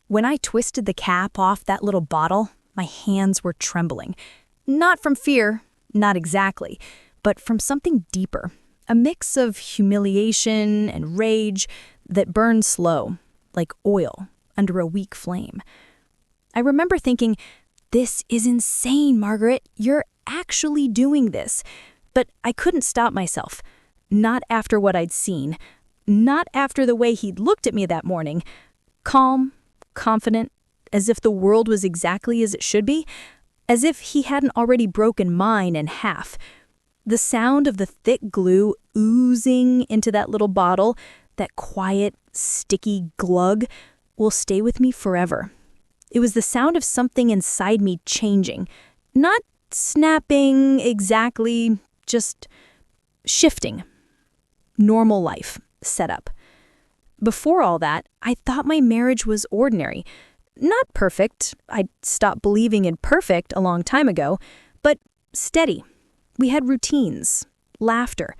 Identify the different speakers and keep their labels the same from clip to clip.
Speaker 1: When I twisted the cap off that little bottle, my hands were trembling. Not from fear, not exactly, but from something deeper. A mix of humiliation and rage that burned slow, like oil, under a weak flame. I remember thinking, this is insane, Margaret. You're actually doing this. But I couldn't stop myself. Not after what I'd seen. Not after the way he'd looked at me that morning. Calm, confident, as if the world was exactly as it should be. As if he hadn't already broken mine in half. The sound of the thick glue oozing into that little bottle, that quiet, sticky glug, will stay with me forever. It was the sound of something inside me changing. Not snapping exactly, just shifting. Normal life, set up. Before all that, I thought my marriage was ordinary. Not perfect, I'd stopped believing in perfect a long time ago, but steady. We had routines, laughter,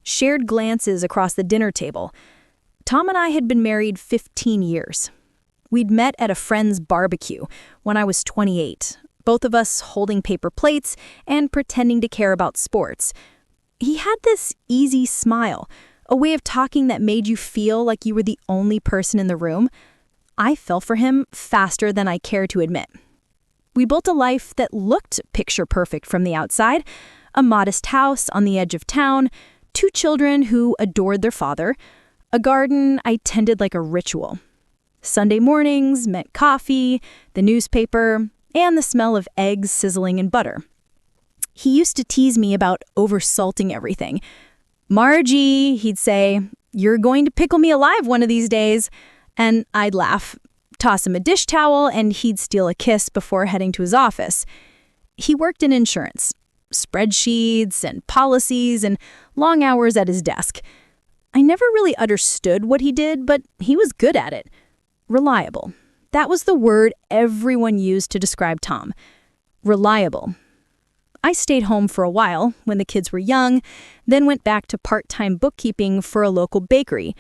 Speaker 1: shared glances across the dinner table. Tom and I had been married 15 years. We'd met at a friend's barbecue when I was 28, both of us holding paper plates and pretending to care about sports. He had this easy smile, a way of talking that made you feel like you were the only person in the room. I fell for him faster than I care to admit. We built a life that looked picture perfect from the outside, a modest house on the edge of town, 2 children who adored their father, a garden I tended like a ritual. Sunday mornings meant coffee, the newspaper, and the smell of eggs sizzling in butter. He used to tease me about oversalting everything. "Margie," he'd say, "you're going to pickle me alive one of these days." And I'd laugh, toss him a dish towel, and he'd steal a kiss before heading to his office. He worked in insurance, spreadsheets and policies and long hours at his desk. I never really understood what he did, but he was good at it. Reliable. That was the word everyone used to describe Tom. Reliable. I stayed home for a while when the kids were young, then went back to part-time bookkeeping for a local bakery.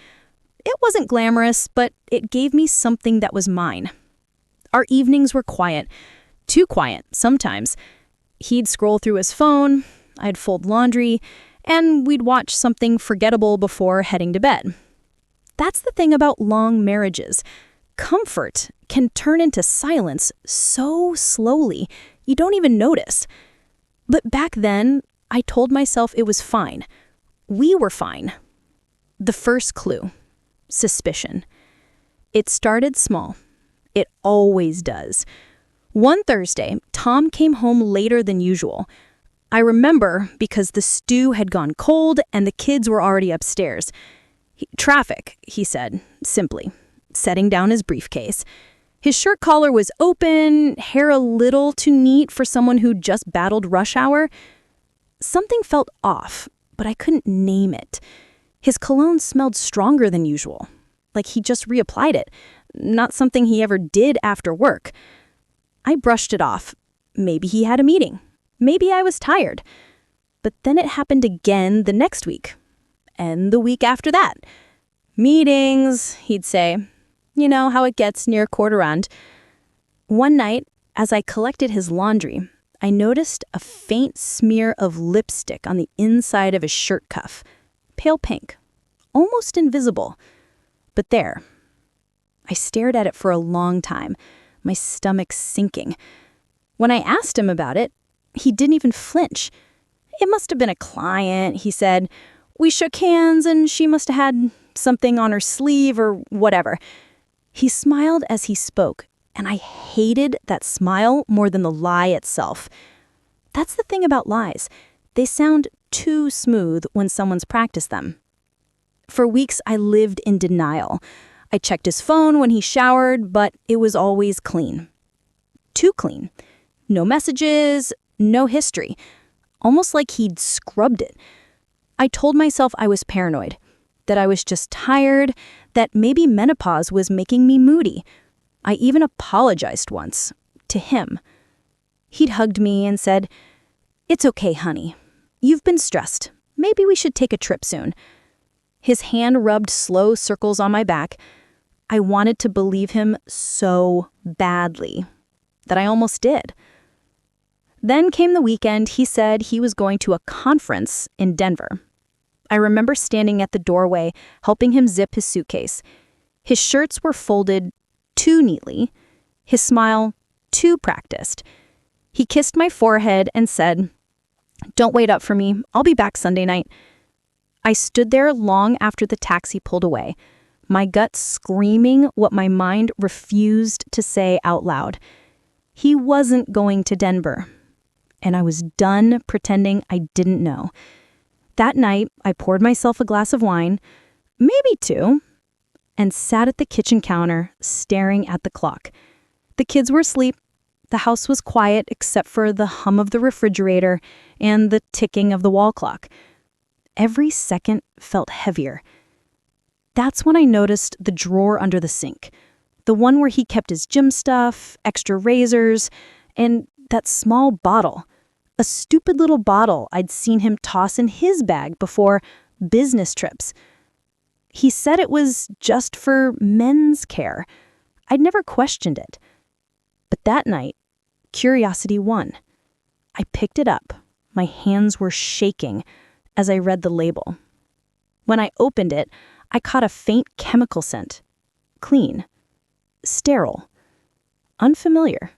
Speaker 1: It wasn't glamorous, but it gave me something that was mine. Our evenings were quiet. Too quiet, sometimes. He'd scroll through his phone, I'd fold laundry, and we'd watch something forgettable before heading to bed. That's the thing about long marriages. Comfort can turn into silence so slowly, you don't even notice. But back then, I told myself it was fine. We were fine. The first clue. Suspicion. It started small. It always does. One Thursday, Tom came home later than usual. I remember because the stew had gone cold and the kids were already upstairs. Traffic, he said, simply, setting down his briefcase. His shirt collar was open, hair a little too neat for someone who'd just battled rush hour. Something felt off, but I couldn't name it. His cologne smelled stronger than usual, like he just reapplied it, not something he ever did after work. I brushed it off. Maybe he had a meeting. Maybe I was tired. But then it happened again the next week, and the week after that. "Meetings," he'd say. You know how it gets near quarter end. One night, as I collected his laundry, I noticed a faint smear of lipstick on the inside of his shirt cuff. Pale pink, almost invisible. But there. I stared at it for a long time, my stomach sinking. When I asked him about it, he didn't even flinch. "It must have been a client," he said. "We shook hands and she must have had something on her sleeve or whatever." He smiled as he spoke, and I hated that smile more than the lie itself. That's the thing about lies. They sound too smooth when someone's practiced them. For weeks, I lived in denial. I checked his phone when he showered, but it was always clean. Too clean. No messages, no history. Almost like he'd scrubbed it. I told myself I was paranoid, that I was just tired, that maybe menopause was making me moody. I even apologized once, to him. He'd hugged me and said, "It's okay, honey. You've been stressed. Maybe we should take a trip soon." His hand rubbed slow circles on my back. I wanted to believe him so badly that I almost did. Then came the weekend. He said he was going to a conference in Denver. I remember standing at the doorway, helping him zip his suitcase. His shirts were folded too neatly, his smile too practiced. He kissed my forehead and said, "Don't wait up for me. I'll be back Sunday night." I stood there long after the taxi pulled away, my gut screaming what my mind refused to say out loud. He wasn't going to Denver, and I was done pretending I didn't know. That night, I poured myself a glass of wine, maybe two, and sat at the kitchen counter staring at the clock. The kids were asleep. The house was quiet except for the hum of the refrigerator and the ticking of the wall clock. Every second felt heavier. That's when I noticed the drawer under the sink, the one where he kept his gym stuff, extra razors, and that small bottle, a stupid little bottle I'd seen him toss in his bag before business trips. He said it was just for men's care. I'd never questioned it. But that night, curiosity won. I picked it up. My hands were shaking as I read the label. When I opened it, I caught a faint chemical scent. Clean. Sterile. Unfamiliar.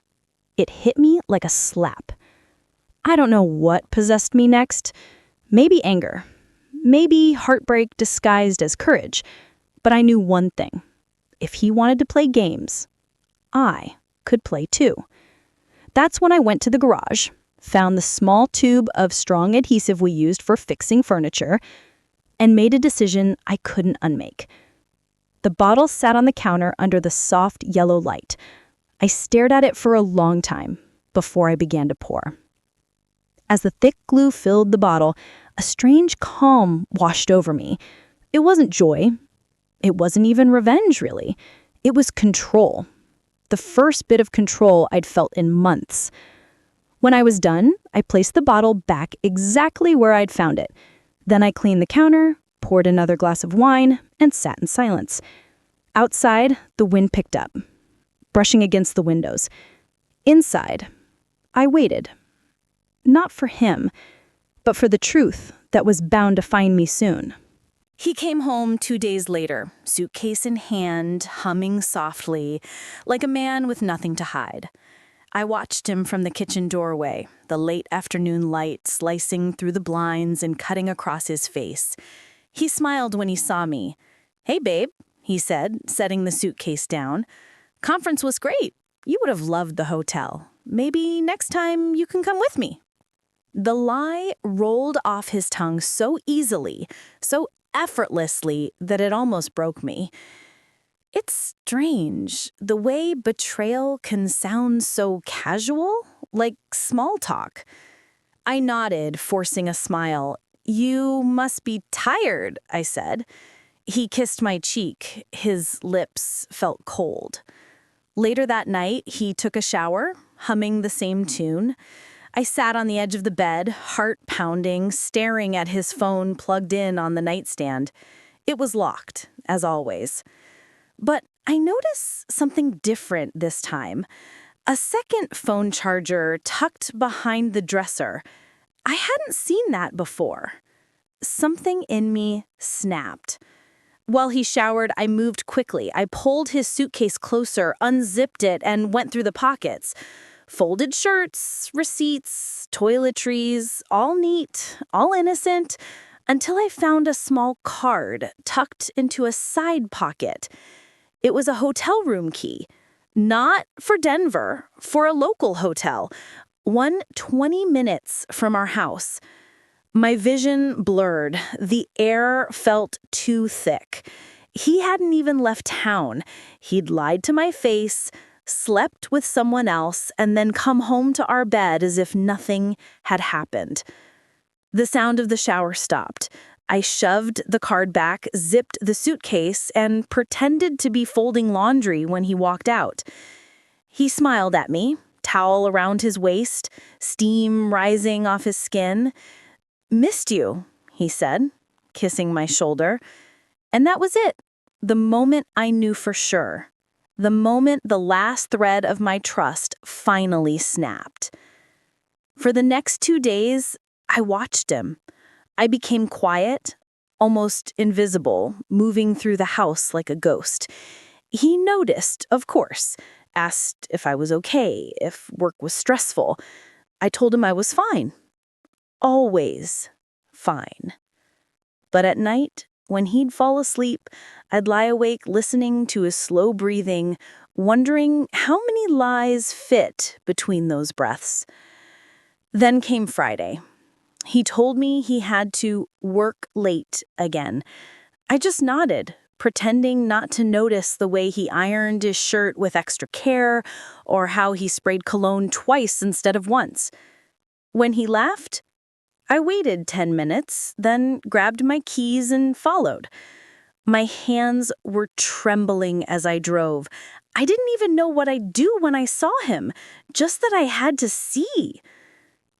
Speaker 1: It hit me like a slap. I don't know what possessed me next. Maybe anger. Maybe heartbreak disguised as courage. But I knew one thing. If he wanted to play games, I could play too. That's when I went to the garage, found the small tube of strong adhesive we used for fixing furniture, and made a decision I couldn't unmake. The bottle sat on the counter under the soft yellow light. I stared at it for a long time before I began to pour. As the thick glue filled the bottle, a strange calm washed over me. It wasn't joy. It wasn't even revenge, really. It was control. The first bit of control I'd felt in months. When I was done, I placed the bottle back exactly where I'd found it. Then I cleaned the counter, poured another glass of wine, and sat in silence. Outside, the wind picked up, brushing against the windows. Inside, I waited. Not for him, but for the truth that was bound to find me soon. He came home 2 days later, suitcase in hand, humming softly, like a man with nothing to hide. I watched him from the kitchen doorway, the late afternoon light slicing through the blinds and cutting across his face. He smiled when he saw me. "Hey, babe," he said, setting the suitcase down. "Conference was great. You would have loved the hotel. Maybe next time you can come with me." The lie rolled off his tongue so easily, so effortlessly, that it almost broke me. It's strange, the way betrayal can sound so casual, like small talk. I nodded, forcing a smile. "You must be tired," I said. He kissed my cheek. His lips felt cold. Later that night, he took a shower, humming the same tune. I sat on the edge of the bed, heart pounding, staring at his phone plugged in on the nightstand. It was locked, as always. But I noticed something different this time. A second phone charger tucked behind the dresser. I hadn't seen that before. Something in me snapped. While he showered, I moved quickly. I pulled his suitcase closer, unzipped it, and went through the pockets. Folded shirts, receipts, toiletries, all neat, all innocent, until I found a small card tucked into a side pocket. It was a hotel room key. Not for Denver, for a local hotel, one 20 minutes from our house. My vision blurred. The air felt too thick. He hadn't even left town. He'd lied to my face, slept with someone else, and then come home to our bed as if nothing had happened. The sound of the shower stopped. I shoved the card back, zipped the suitcase, and pretended to be folding laundry when he walked out. He smiled at me, towel around his waist, steam rising off his skin. "Missed you," he said, kissing my shoulder. And that was it.
Speaker 2: The moment I knew for sure. The moment the last thread of my trust finally snapped. For the next 2 days, I watched him. I became quiet, almost invisible, moving through the house like a ghost. He noticed, of course, asked if I was okay, if work was stressful. I told him I was fine. Always fine. But at night, when he'd fall asleep, I'd lie awake listening to his slow breathing, wondering how many lies fit between those breaths. Then came Friday. He told me he had to work late again. I just nodded, pretending not to notice the way he ironed his shirt with extra care or how he sprayed cologne twice instead of once. When he left, I waited 10 minutes, then grabbed my keys and followed. My hands were trembling as I drove. I didn't even know what I'd do when I saw him, just that I had to see.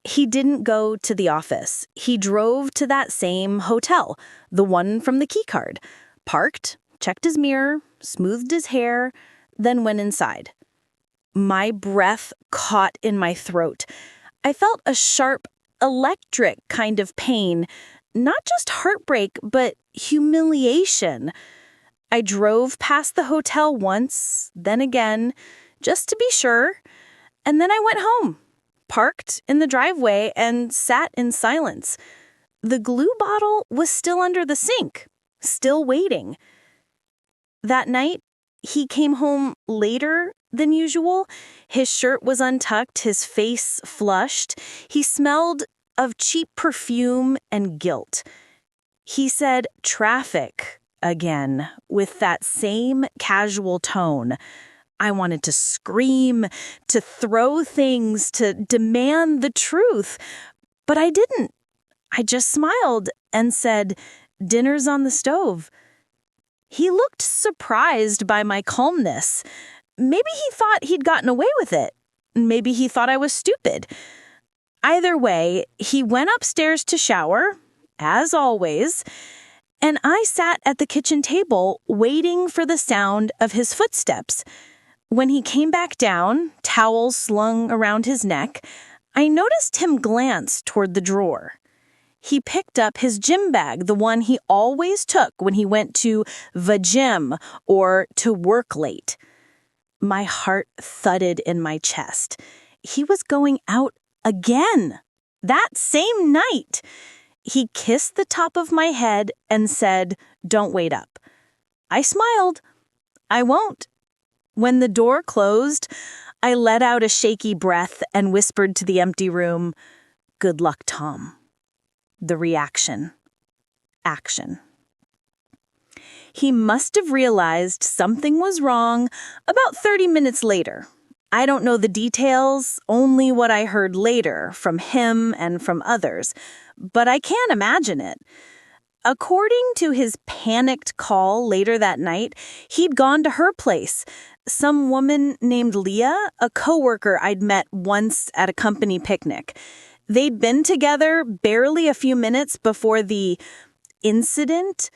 Speaker 2: He didn't go to the office. He drove to that same hotel, the one from the keycard, parked, checked his mirror, smoothed his hair, then went inside. My breath caught in my throat. I felt a sharp, electric kind of pain, not just heartbreak, but humiliation. I drove past the hotel once, then again, just to be sure, and then I went home, parked in the driveway, and sat in silence. The glue bottle was still under the sink, still waiting. That night, he came home later than usual. His shirt was untucked, his face flushed. He smelled of cheap perfume and guilt. He said traffic again, with that same casual tone. I wanted to scream, to throw things, to demand the truth, but I didn't. I just smiled and said, "Dinner's on the stove." He looked surprised by my calmness. Maybe he thought he'd gotten away with it. Maybe he thought I was stupid. Either way, he went upstairs to shower, as always, and I sat at the kitchen table waiting for the sound of his footsteps. When he came back down, towel slung around his neck, I noticed him glance toward the drawer. He picked up his gym bag, the one he always took when he went to the gym or to work late. My heart thudded in my chest. He was going out again, that same night. He kissed the top of my head and said, "Don't wait up." I smiled. "I won't." When the door closed, I let out a shaky breath and whispered to the empty room, "Good luck, Tom." The reaction. Action. He must have realized something was wrong about 30 minutes later. I don't know the details, only what I heard later from him and from others, but I can't imagine it. According to his panicked call later that night, he'd gone to her place. Some woman named Leah, a coworker I'd met once at a company picnic. They'd been together barely a few minutes before the incident.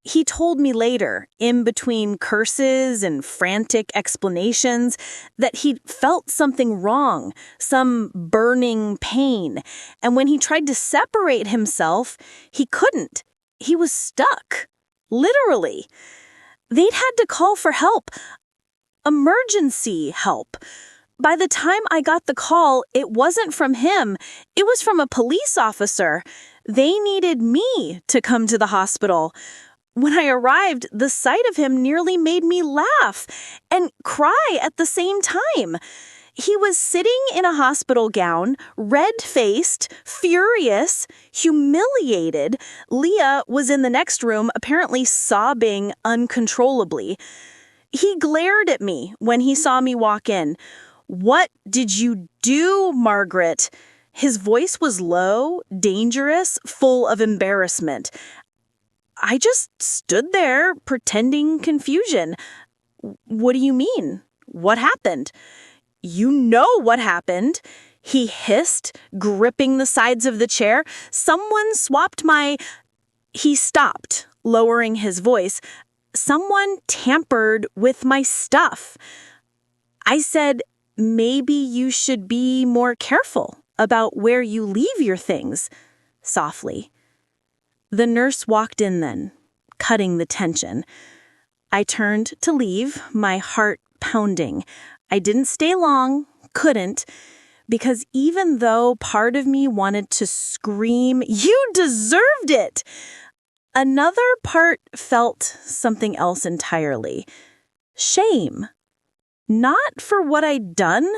Speaker 2: He told me later, in between curses and frantic explanations, that he'd felt something wrong, some burning pain. And when he tried to separate himself, he couldn't. He was stuck. Literally. They'd had to call for help. Emergency help. By the time I got the call, it wasn't from him. It was from a police officer. They needed me to come to the hospital. When I arrived, the sight of him nearly made me laugh and cry at the same time. He was sitting in a hospital gown, red-faced, furious, humiliated. Leah was in the next room, apparently sobbing uncontrollably. He glared at me when he saw me walk in. "What did you do, Margaret?" His voice was low, dangerous, full of embarrassment. I just stood there, pretending confusion. "What do you mean? What happened?" "You know what happened," he hissed, gripping the sides of the chair. "Someone swapped my—" He stopped, lowering his voice. someone tampered with my stuff. I said, maybe you should be more careful about where you leave your things, softly. The nurse walked in then, cutting the tension. I turned to leave, my heart pounding. I didn't stay long, couldn't, because even though part of me wanted to scream, "You deserved it!" another part felt something else entirely. Shame. Not for what I'd done,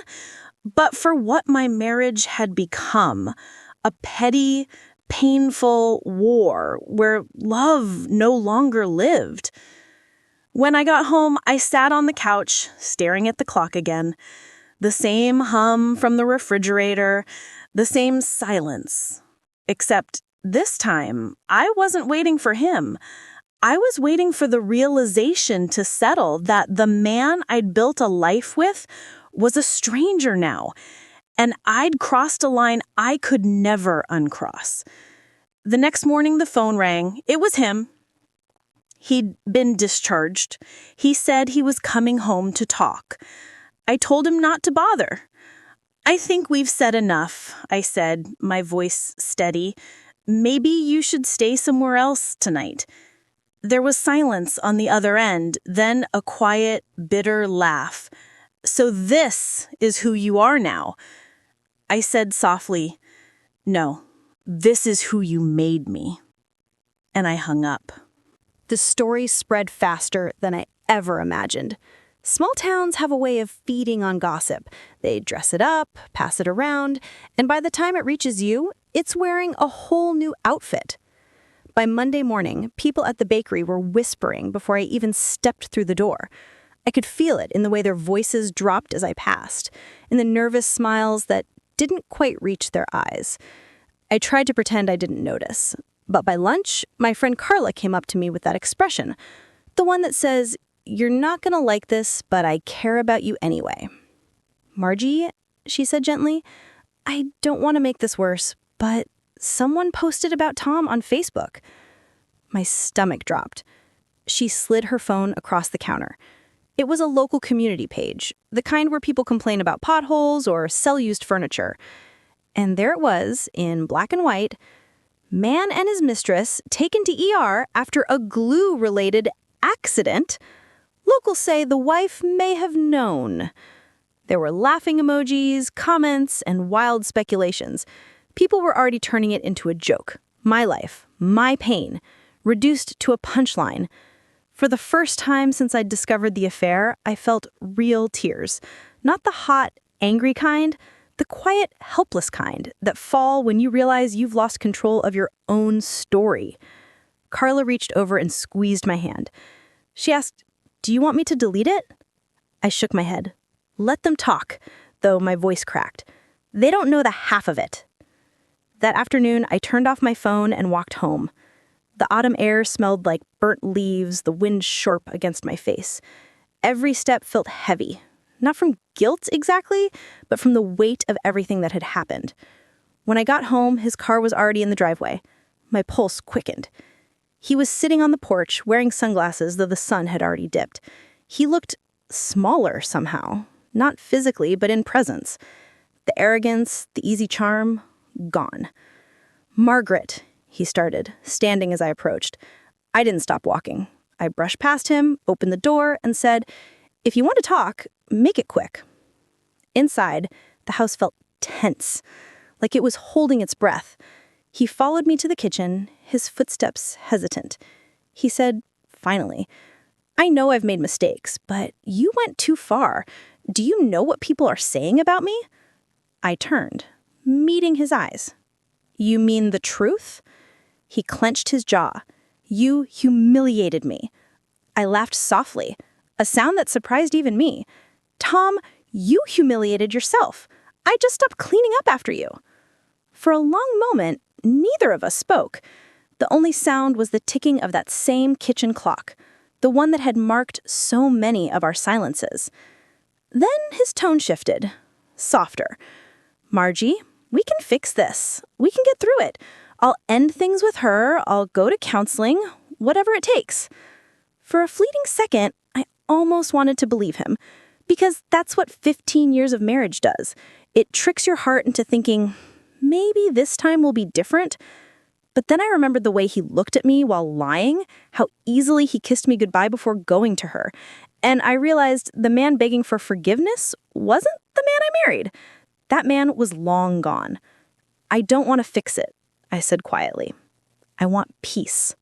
Speaker 2: but for what my marriage had become. A petty, painful war where love no longer lived. When I got home, I sat on the couch, staring at the clock again. The same hum from the refrigerator, the same silence. Except this time, I wasn't waiting for him. I was waiting for the realization to settle that the man I'd built a life with was a stranger now, and I'd crossed a line I could never uncross. The next morning, the phone rang. It was him. He'd been discharged. He said he was coming home to talk. I told him not to bother. "I think we've said enough," I said, my voice steady. "Maybe you should stay somewhere else tonight." There was silence on the other end, then a quiet, bitter laugh. "So this is who you are now?" I said softly, "No, this is who you made me." And I hung up.
Speaker 1: The story spread faster than I ever imagined. Small towns have a way of feeding on gossip. They dress it up, pass it around, and by the time it reaches you, it's wearing a whole new outfit. By Monday morning, people at the bakery were whispering before I even stepped through the door. I could feel it in the way their voices dropped as I passed, in the nervous smiles that didn't quite reach their eyes. I tried to pretend I didn't notice. But by lunch, my friend Carla came up to me with that expression, the one that says, "You're not going to like this, but I care about you anyway." "Margie," she said gently, "I don't want to make this worse, but someone posted about Tom on Facebook." My stomach dropped. She slid her phone across the counter. It was a local community page, the kind where people complain about potholes or sell used furniture. And there it was, in black and white, "Man and his mistress taken to ER after a glue-related accident. Locals say the wife may have known." There were laughing emojis, comments, and wild speculations. People were already turning it into a joke. My life, my pain, reduced to a punchline. For the first time since I'd discovered the affair, I felt real tears. Not the hot, angry kind, the quiet, helpless kind that fall when you realize you've lost control of your own story. Carla reached over and squeezed my hand. She asked, "Do you want me to delete it?" I shook my head. Let them talk, though my voice cracked. They don't know the half of it. That afternoon, I turned off my phone and walked home. The autumn air smelled like burnt leaves, the wind sharp against my face. Every step felt heavy. Not from guilt exactly, but from the weight of everything that had happened. When I got home, his car was already in the driveway. My pulse quickened. He was sitting on the porch, wearing sunglasses, though the sun had already dipped. He looked smaller somehow, not physically, but in presence. The arrogance, the easy charm, gone. "Margaret," he started, standing as I approached. I didn't stop walking. I brushed past him, opened the door, and said, "If you want to talk, make it quick." Inside, the house felt tense, like it was holding its breath. He followed me to the kitchen, his footsteps hesitant. He said, finally, "I know I've made mistakes, but you went too far. Do you know what people are saying about me?" I turned, meeting his eyes. "You mean the truth?" He clenched his jaw. "You humiliated me." I laughed softly, a sound that surprised even me. "Tom, you humiliated yourself. I just stopped cleaning up after you." For a long moment, neither of us spoke. The only sound was the ticking of that same kitchen clock, the one that had marked so many of our silences. Then his tone shifted, softer. "Margie, we can fix this. We can get through it. I'll end things with her. I'll go to counseling, whatever it takes."
Speaker 2: For a fleeting second, I almost wanted to believe him, because that's what 15 years of marriage does. It tricks your heart into thinking, maybe this time will be different. But then I remembered the way he looked at me while lying, how easily he kissed me goodbye before going to her. And I realized the man begging for forgiveness wasn't the man I married. That man was long gone. I don't want to fix it, I said quietly. I want peace.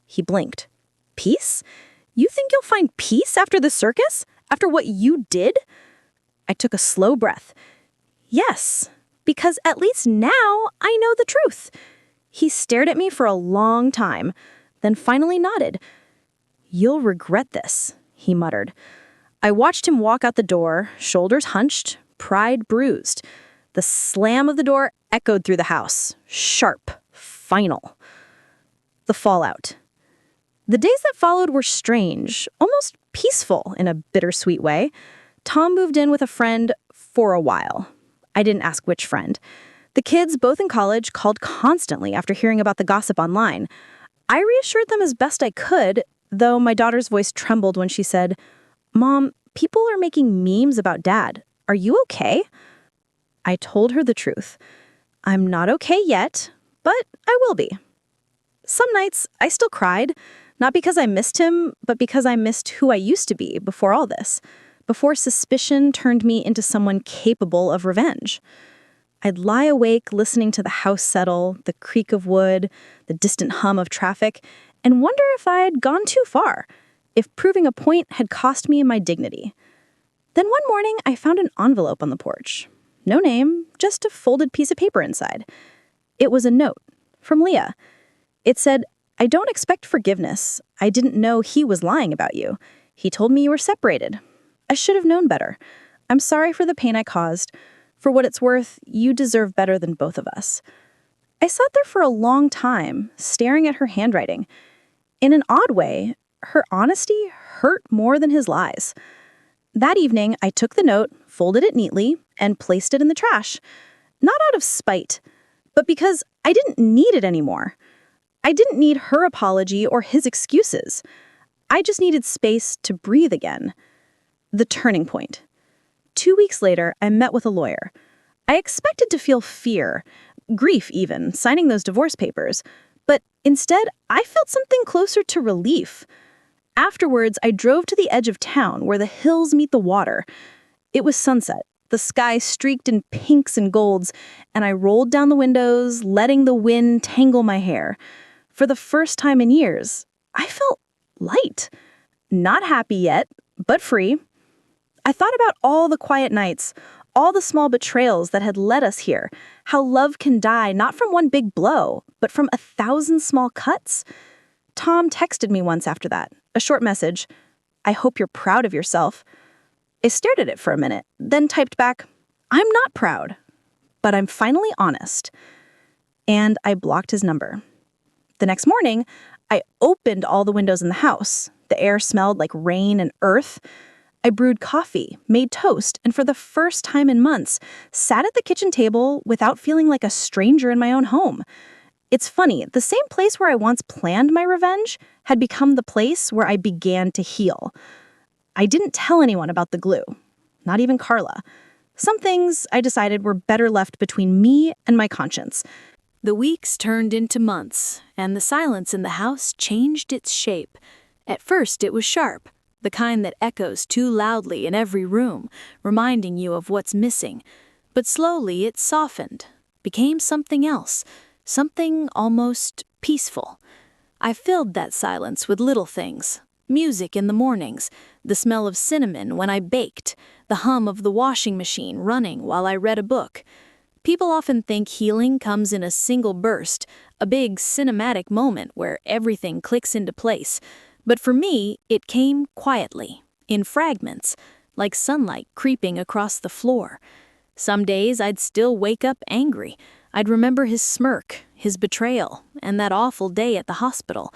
Speaker 2: He blinked. Peace? You think you'll find peace after the circus? After what you did? I took a slow breath. Yes, because at least now I know the truth. He stared at me for a long time, then finally nodded. You'll regret this, he muttered. I watched him walk out the door, shoulders hunched, pride bruised. The slam of the door echoed through the house, sharp, final. The fallout. The days that followed were strange, almost peaceful in a bittersweet way. Tom moved in with a friend for a while. I didn't ask which friend. The kids, both in college, called constantly after hearing about the gossip online. I reassured them as best I could, though my daughter's voice trembled when she said, Mom, people are making memes about Dad. Are you okay? I told her the truth. I'm not okay yet, but I will be. Some nights, I still cried, not because I missed him, but because I missed who I used to be before all this, before suspicion turned me into someone capable of revenge. I'd lie awake listening to the house settle, the creak of wood, the distant hum of traffic, and wonder if I'd gone too far, if proving a point had cost me my dignity. Then one morning, I found an envelope on the porch. No name, just a folded piece of paper inside. It was a note from Leah. It said, I don't expect forgiveness. I didn't know he was lying about you. He told me you were separated. I should have known better. I'm sorry for the pain I caused. For what it's worth, you deserve better than both of us. I sat there for a long time, staring at her handwriting. In an odd way, her honesty hurt more than his lies. That evening, I took the note, folded it neatly, and placed it in the trash. Not out of spite, but because I didn't need it anymore. I didn't need her apology or his excuses. I just needed space to breathe again. The turning point. 2 weeks later, I met with a lawyer. I expected to feel fear, grief even, signing those divorce papers. But instead, I felt something closer to relief. Afterwards, I drove to the edge of town where the hills meet the water. It was sunset, the sky streaked in pinks and golds, and I rolled down the windows, letting the wind tangle my hair. For the first time in years, I felt light. Not happy yet, but free. I thought about all the quiet nights, all the small betrayals that had led us here, how love can die not from one big blow, but from 1,000 small cuts. Tom texted me once after that, a short message. I hope you're proud of yourself. I stared at it for a minute, then typed back, I'm not proud, but I'm finally honest. And I blocked his number. The next morning, I opened all the windows in the house. The air smelled like rain and earth. I brewed coffee, made toast, and for the first time in months, sat at the kitchen table without feeling like a stranger in my own home. It's funny, the same place where I once planned my revenge had become the place where I began to heal. I didn't tell anyone about the glue, not even Carla. Some things I decided were better left between me and my conscience.
Speaker 1: The weeks turned into months, and the silence in the house changed its shape. At first, it was sharp, the kind that echoes too loudly in every room, reminding you of what's missing. But slowly it softened, became something else, something almost peaceful. I filled that silence with little things. Music in the mornings, the smell of cinnamon when I baked, the hum of the washing machine running while I read a book. People often think healing comes in a single burst, a big cinematic moment where everything clicks into place. But for me, it came quietly, in fragments, like sunlight creeping across the floor. Some days I'd still wake up angry. I'd remember his smirk, his betrayal, and that awful day at the hospital.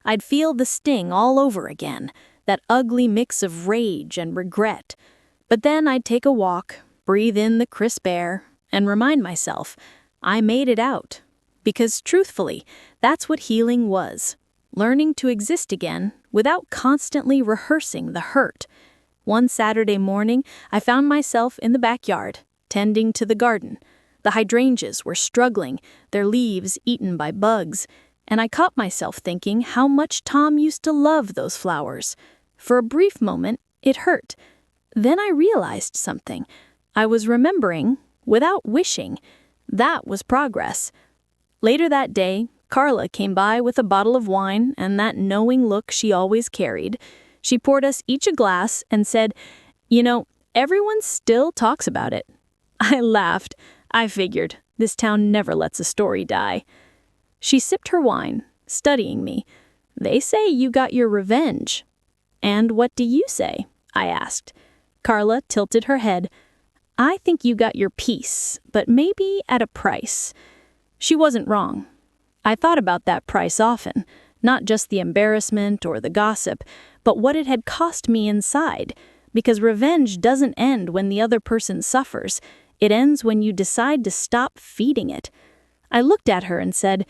Speaker 1: I'd feel the sting all over again, that ugly mix of rage and regret. But then I'd take a walk, breathe in the crisp air, and remind myself, I made it out. Because truthfully, that's what healing was.
Speaker 2: learning to exist again without constantly rehearsing the hurt. One Saturday morning, I found myself in the backyard, tending to the garden. The hydrangeas were struggling, their leaves eaten by bugs, and I caught myself thinking how much Tom used to love those flowers. For a brief moment, it hurt. Then I realized something. I was remembering, without wishing. That was progress. Later that day, Carla came by with a bottle of wine and that knowing look she always carried. She poured us each a glass and said, "You know, everyone still talks about it." I laughed. I figured, this town never lets a story die. She sipped her wine, studying me. "They say you got your revenge." "And what do you say?" I asked. Carla tilted her head. "I think you got your peace, but maybe at a price." She wasn't wrong. I thought about that price often, not just the embarrassment or the gossip, but what it had cost me inside, because revenge doesn't end when the other person suffers. It ends when you decide to stop feeding it. I looked at her and said,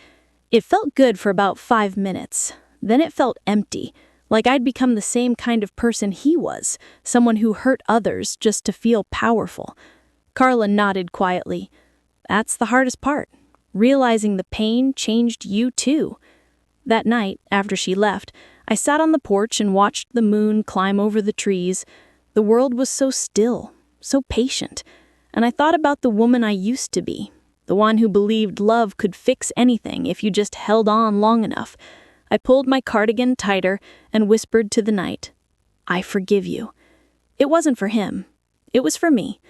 Speaker 2: "It felt good for about 5 minutes. Then it felt empty, like I'd become the same kind of person he was, someone who hurt others just to feel powerful." Carla nodded quietly. "That's the hardest part. Realizing the pain changed you too." That night, after she left, I sat on the porch and watched the moon climb over the trees. The world was so still, so patient. And I thought about the woman I used to be, the one who believed love could fix anything if you just held on long enough. I pulled my cardigan tighter and whispered to the night, "I forgive you." It wasn't for him. It was for me.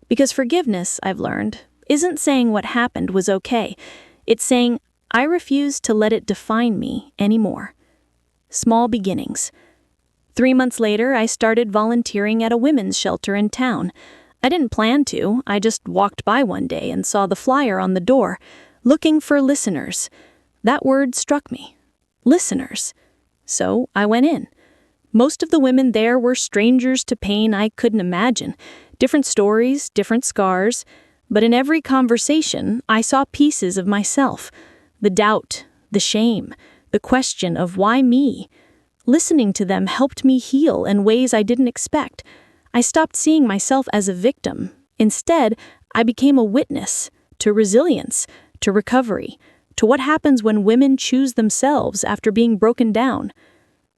Speaker 2: Because forgiveness, I've learned, isn't saying what happened was okay. It's saying, I refuse to let it define me anymore. Small beginnings. 3 months later, I started volunteering at a women's shelter in town. I didn't plan to. I just walked by one day and saw the flyer on the door, looking for listeners. That word struck me. Listeners. So I went in. Most of the women there were strangers to pain I couldn't imagine. Different stories, different scars. But in every conversation, I saw pieces of myself. The doubt, the shame, the question of why me. Listening to them helped me heal in ways I didn't expect. I stopped seeing myself as a victim. Instead, I became a witness to resilience, to recovery, to what happens when women choose themselves after being broken down.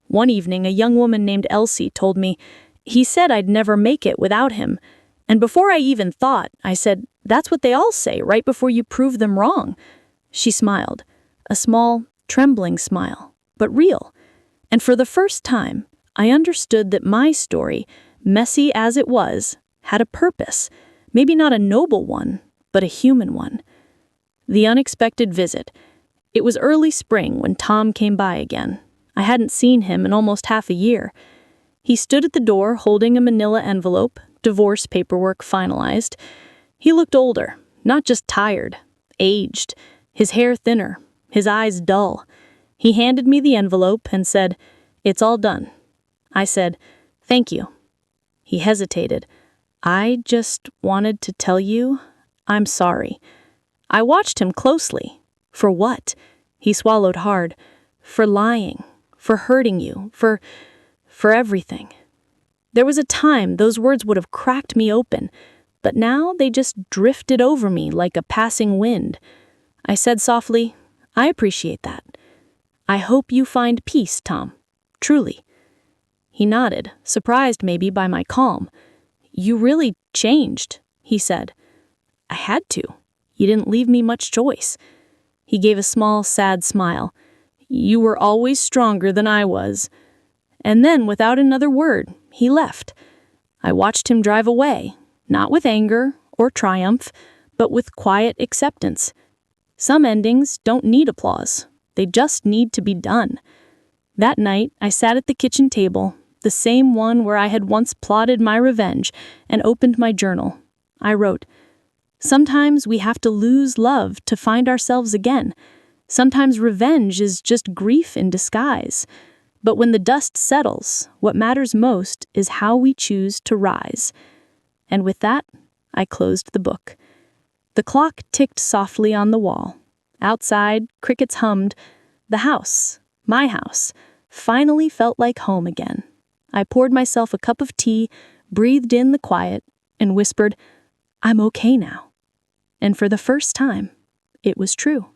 Speaker 2: One evening, a young woman named Elsie told me, "He said I'd never make it without him." And before I even thought, I said, "That's what they all say right before you prove them wrong." She smiled, a small, trembling smile, but real. And for the first time, I understood that my story, messy as it was, had a purpose, maybe not a noble one, but a human one. The unexpected visit. It was early spring when Tom came by again. I hadn't seen him in almost half a year. He stood at the door holding a manila envelope, divorce paperwork finalized. He looked older, not just tired, aged, his hair thinner, his eyes dull. He handed me the envelope and said, "It's all done." I said, "Thank you." He hesitated. "I just wanted to tell you, I'm sorry." I watched him closely. For what? He swallowed hard. For lying. For hurting you. For everything. There was a time those words would have cracked me open, but now they just drifted over me like a passing wind. I said softly, "I appreciate that. I hope you find peace, Tom. Truly." He nodded, surprised maybe by my calm. "You really changed," he said. "I had to. You didn't leave me much choice." He gave a small, sad smile. "You were always stronger than I was." And then, without another word, he left. I watched him drive away, not with anger or triumph, but with quiet acceptance. Some endings don't need applause. They just need to be done. That night, I sat at the kitchen table, the same one where I had once plotted my revenge, and opened my journal. I wrote, "Sometimes we have to lose love to find ourselves again. Sometimes revenge is just grief in disguise. But when the dust settles, what matters most is how we choose to rise." And with that, I closed the book. The clock ticked softly on the wall. Outside, crickets hummed. The house, My house finally felt like home again. I poured myself a cup of tea, breathed in the quiet, and whispered, "I'm okay now." And for the first time, it was true.